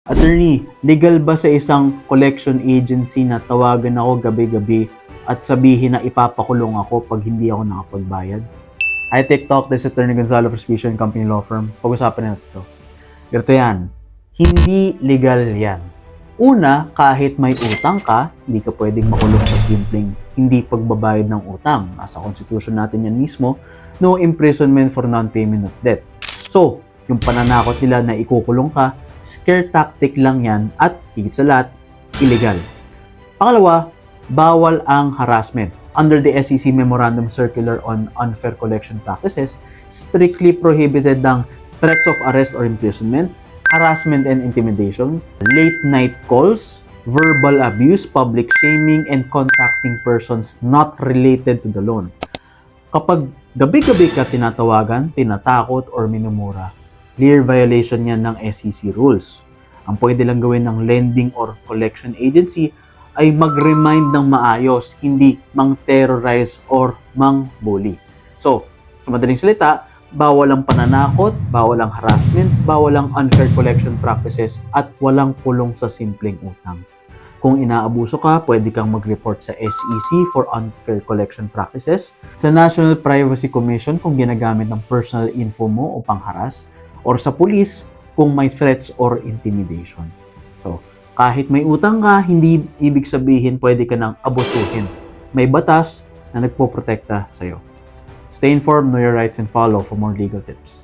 Attorney, legal ba sa isang collection agency na tawagan ako gabi-gabi at sabihin na ipapakulong ako pag hindi ako nakapagbayad? Hi TikTok, this is Attorney Gonzalo for Special Company Law Firm. Pag-usapan na ito. Ganito yan, hindi legal yan. Una, kahit may utang ka, hindi ka pwedeng makulong sa simpleng hindi pagbabayad ng utang. Nasa constitution natin yan mismo, no imprisonment for non-payment of debt. So, yung pananakot nila na ikukulong ka, scare tactic lang yan at higit sa lahat, illegal. Pangalawa, bawal ang harassment. Under the SEC Memorandum Circular on Unfair Collection Practices, strictly prohibited ang threats of arrest or imprisonment, harassment and intimidation, late night calls, verbal abuse, public shaming, and contacting persons not related to the loan. Kapag gabi-gabi ka tinatawagan, tinatakot, or minumura, clear violation yan ng SEC rules. Ang pwede lang gawin ng lending or collection agency ay mag-remind ng maayos, hindi mang-terrorize or mang-bully. So, sa madaling salita, bawal ang pananakot, bawal ang harassment, bawal ang unfair collection practices, at walang kulong sa simpleng utang. Kung inaabuso ka, pwede kang mag-report sa SEC for unfair collection practices, sa National Privacy Commission kung ginagamit ng personal info mo o pangharas, or sa police kung may threats or intimidation. So, kahit may utang ka, hindi ibig sabihin pwede ka nang abusuhin. May batas na nagpoprotekta sa'yo. Stay informed, know your rights, and follow for more legal tips.